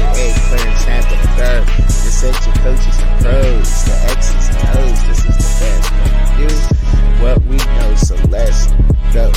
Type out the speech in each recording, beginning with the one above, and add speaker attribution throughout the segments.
Speaker 1: aka Clarence Hampton III. The section coaches and pros, the X's and O's. This is the best what we do, what we know. So let's go.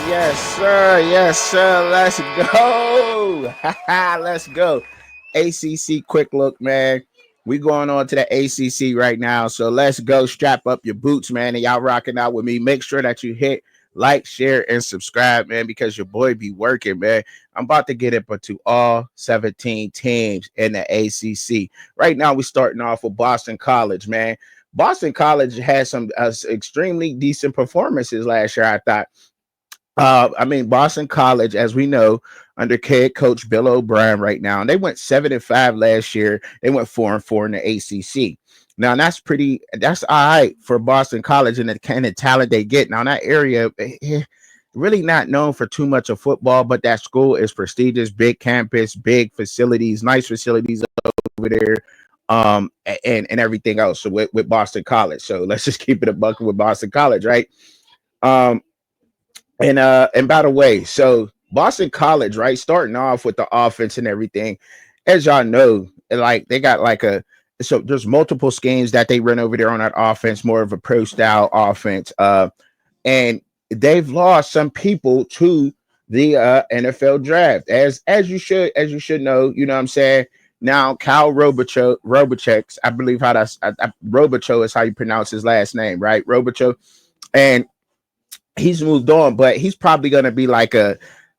Speaker 1: Yes, sir. Yes, sir. Let's go. Let's go. ACC quick look, man. We going on to the ACC right now. So let's go. Strap up your boots, man. And y'all rocking out with me. Make sure that you hit like, share, and subscribe, man, because your boy be working, man. I'm about to get up into all 17 teams in the ACC. Right now, we're starting off with Boston College, man. Boston College had some extremely decent performances last year, I thought. Boston College, as we know, under head coach Bill O'Brien right now, and they went 7-5 last year. They went 4-4 in the ACC. Now that's all right for Boston College and the kind of talent they get. Now that area, really not known for too much of football, but that school is prestigious, big campus, big facilities, nice facilities over there, and everything else. So with Boston College, so let's just keep it a bucket with Boston College, right? And by the way, so Boston College, right, starting off with the offense and everything, as y'all know, like they got so there's multiple schemes that they run over there on that offense, more of a pro style offense. And they've lost some people to the NFL draft, as you should know, you know what I'm saying? Now, Kyle Robichek, I believe Robichaux is how you pronounce his last name, right? Robichaux. And he's moved on, but he's probably going to be like a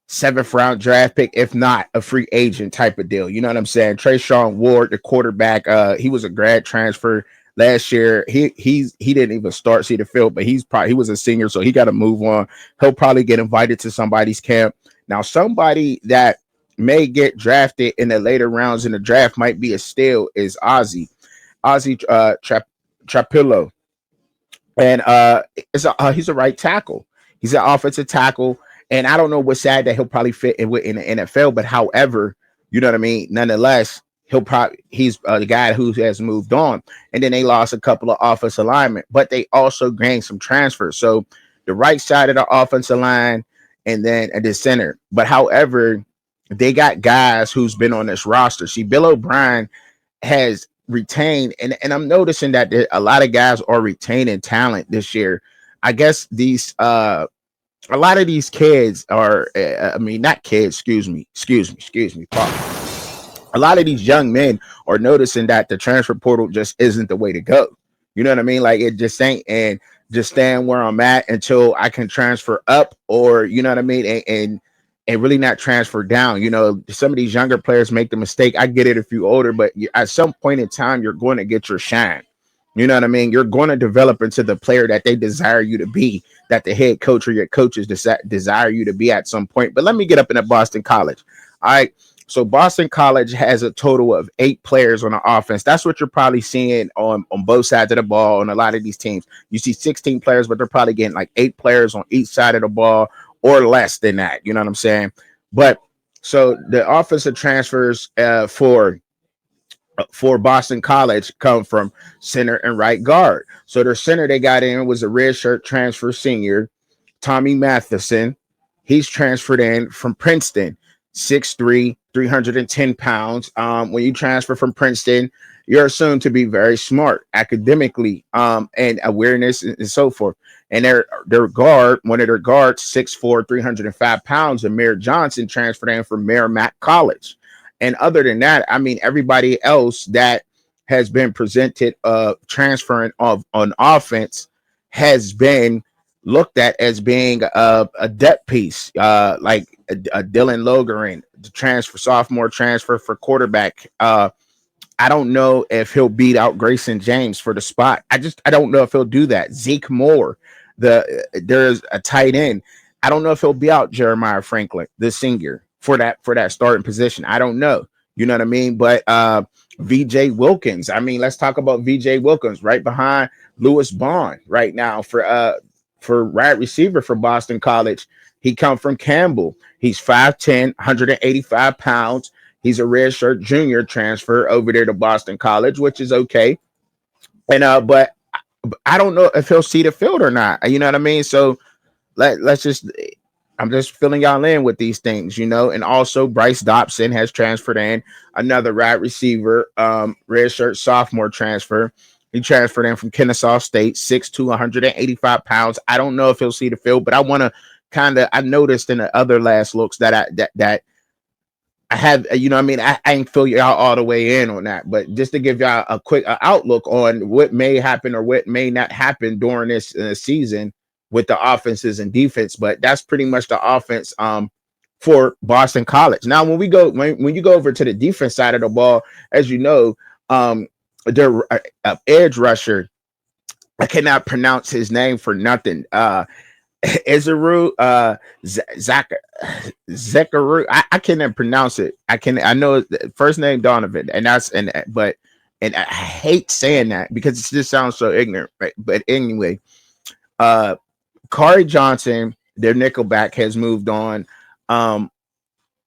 Speaker 1: 7th round draft pick, if not a free agent type of deal. You know what I'm saying? Trayshawn Ward, the quarterback, he was a grad transfer last year. He didn't even start see the field, but he was a senior, so he got to move on. He'll probably get invited to somebody's camp. Now, somebody that may get drafted in the later rounds in the draft might be a steal is Ozzy Trapillo. And he's a right tackle. He's an offensive tackle. And I don't know what side that he'll probably fit in the NFL. But however, you know what I mean? Nonetheless, he's the guy who has moved on. And then they lost a couple of offensive linemen, but they also gained some transfers. So the right side of the offensive line and then at the center. But however, they got guys who's been on this roster. See, Bill O'Brien has retained, and I'm noticing that a lot of guys are retaining talent this year. I guess these a lot of these kids are not kids, excuse me, a lot of these young men are noticing that the transfer portal just isn't the way to go. You know what I mean? Like it just ain't, and just staying where I'm at until I can transfer up, or you know what I mean, and really not transfer down. You know, some of these younger players make the mistake. I get it if you're older, but at some point in time, you're going to get your shine. You know what I mean? You're going to develop into the player that they desire you to be, that the head coach or your coaches desire you to be at some point. But let me get up into Boston College. All right. So Boston College has a total of 8 players on the offense. That's what you're probably seeing on both sides of the ball on a lot of these teams. You see 16 players, but they're probably getting like 8 players on each side of the ball, or less than that. You know what I'm saying? But so the offensive transfers for Boston College come from center and right guard. So their center they got in was a redshirt transfer senior, Tommy Matheson. He's transferred in from Princeton, 6'3", 310 pounds. When you transfer from Princeton, you're assumed to be very smart academically, and awareness and so forth. And their guard, one of their guards, 6'4", 305 pounds, Amir Johnson, transferred in from Merrimack College. And other than that, I mean, everybody else that has been presented transferring on offense has been looked at as being a depth piece, like a Dylan Logarin, the sophomore transfer for quarterback. I don't know if he'll beat out Grayson James for the spot. I don't know if he'll do that. Zeke Moore, there's a tight end. I don't know if he'll be out Jeremiah Franklin, the senior for that starting position. I don't know. You know what I mean? But VJ Wilkins. I mean, let's talk about VJ Wilkins right behind Lewis Bond right now for wide receiver for Boston College. He come from Campbell. He's 5'10", 185 pounds. He's a redshirt junior transfer over there to Boston College, which is okay. And but I don't know if he'll see the field or not. You know what I mean? So let's just I'm just filling y'all in with these things, you know. And also Bryce Dobson has transferred in, another wide receiver, redshirt sophomore transfer. He transferred in from Kennesaw State, 6'2", 185 pounds. I don't know if he'll see the field, but I want to I noticed in the other last looks that I have, you know what I mean? I ain't fill y'all all the way in on that, but just to give y'all a quick outlook on what may happen or what may not happen during this season with the offenses and defense. But that's pretty much the offense for Boston College. Now, when when you go over to the defense side of the ball, as you know, their edge rusher, I cannot pronounce his name for nothing. Izaru Zekaru. I can't pronounce it. I know the first name Donovan, and I hate saying that because it just sounds so ignorant. Right? But anyway, Kari Johnson, their nickelback, has moved on.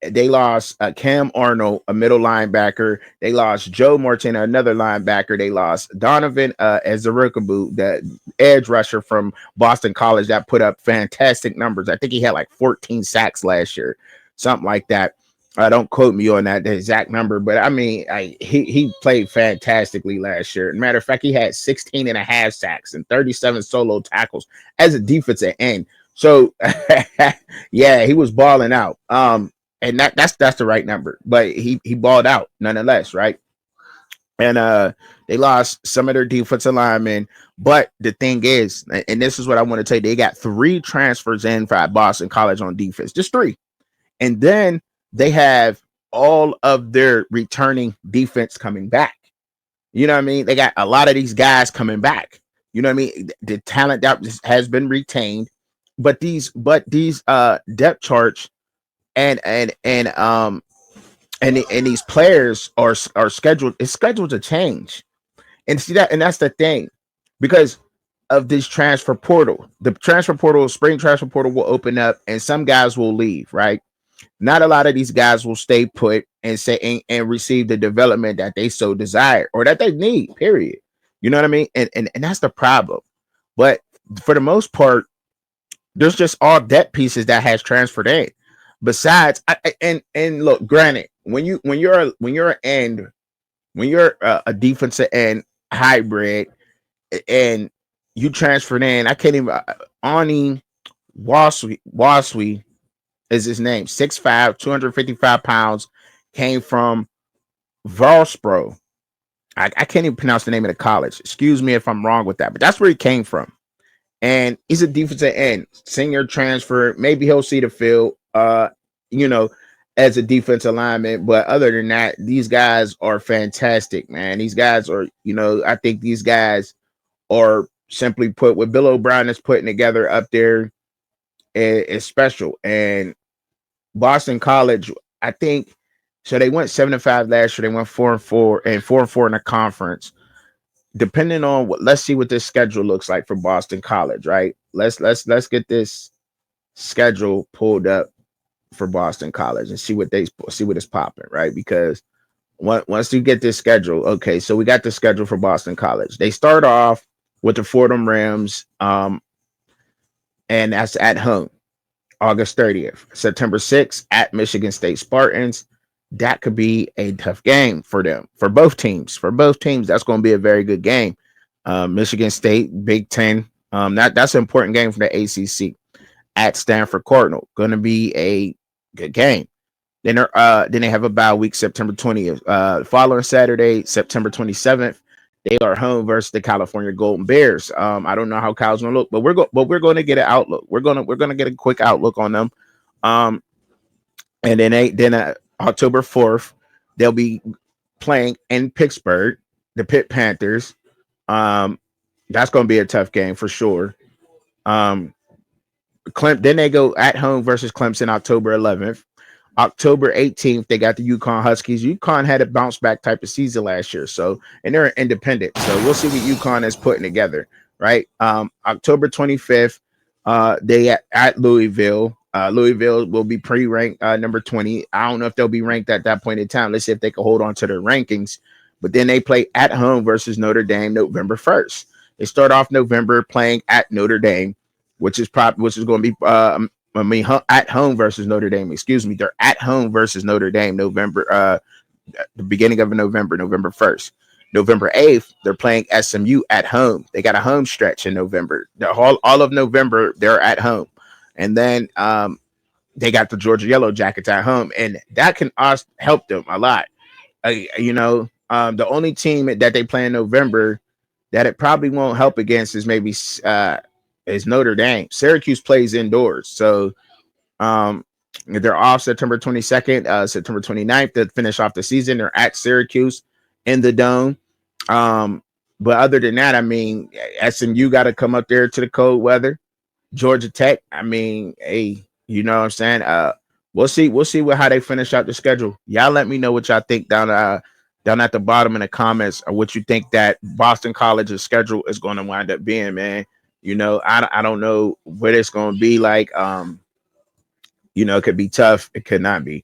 Speaker 1: They lost Cam Arnold, a middle linebacker. They lost Joe Martina, another linebacker. They lost Donovan Ezerukabu, the edge rusher from Boston College that put up fantastic numbers. I think he had like 14 sacks last year, something like that. Don't quote me on that the exact number, but I mean, he played fantastically last year. Matter of fact, he had 16 and a half sacks and 37 solo tackles as a defensive end. So yeah, he was balling out. And that's the right number, but he balled out nonetheless, right? And they lost some of their defensive linemen, but the thing is, and this is what I want to tell you, they got 3 transfers in for Boston College on defense, just 3, and then they have all of their returning defense coming back. You know what I mean? They got a lot of these guys coming back. You know what I mean? The talent that has been retained, but these depth charts and these players are scheduled. It's scheduled to change, and see that, and that's the thing, because of this transfer portal. The transfer portal, spring transfer portal, will open up, and some guys will leave. Right? Not a lot of these guys will stay put and and receive the development that they so desire or that they need. Period. You know what I mean? And that's the problem. But for the most part, there's just all depth pieces that has transferred in. Besides, and look, granted, when you're a defensive end hybrid and you transferred in, I can't even Ani Waswi is his name, 6'5", 255 pounds, came from Valspro. I can't even pronounce the name of the college. Excuse me if I'm wrong with that, but that's where he came from. And he's a defensive end, senior transfer. Maybe he'll see the field, you know, as a defensive lineman. But other than that, these guys are fantastic, man. These guys are, you know, I think these guys are simply put, what Bill O'Brien is putting together up there is special. And Boston College, I think, so they went 7-5 last year. They went 4-4 and 4-4 in the conference. Depending on let's see what this schedule looks like for Boston College, right? Let's get this schedule pulled up for Boston College and see what it's popping, right? Because once you get this schedule, okay, so we got the schedule for Boston College. They start off with the Fordham Rams, and that's at home, August 30th. September 6th at Michigan State Spartans. That could be a tough game for them, for both teams. That's going to be a very good game. Michigan State, Big Ten. That's an important game for the ACC. At Stanford Cardinal, going to be a good game. Then they have a bye week, September 20th. Following Saturday, September 27th, they are home versus the California Golden Bears. I don't know how Kyle's going to look, but we're going to get an outlook. We're going to get a quick outlook on them. And then October 4th, they'll be playing in Pittsburgh, the Pitt Panthers. That's going to be a tough game for sure. Then they go at home versus Clemson October 11th. October 18th, they got the Yukon Huskies. Yukon had a bounce back type of season last year, so and they're independent. So we'll see what Yukon is putting together, right? October 25th, they at Louisville. Louisville will be pre-ranked number 20. I don't know if they'll be ranked at that point in time. Let's see if they can hold on to their rankings. But then they play at home versus Notre Dame November 1st. They start off November playing at Notre Dame, which is going to be at home versus Notre Dame. Excuse me, they're at home versus Notre Dame November the beginning of November, November 1st. November 8th, they're playing SMU at home. They got a home stretch in November. All of November, they're at home. And then they got the Georgia Yellow Jackets at home. And that can help them a lot. The only team that they play in November that it probably won't help against is maybe is Notre Dame. Syracuse plays indoors. So they're off September 22nd, September 29th to finish off the season. They're at Syracuse in the Dome. But other than that, I mean, SMU got to come up there to the cold weather. Georgia Tech, I mean, hey, you know what I'm saying? We'll see how they finish out the schedule. Y'all let me know what y'all think down at the bottom in the comments, or what you think that Boston College's schedule is going to wind up being, man. I don't know what it's going to be like. It could be tough. It could not be.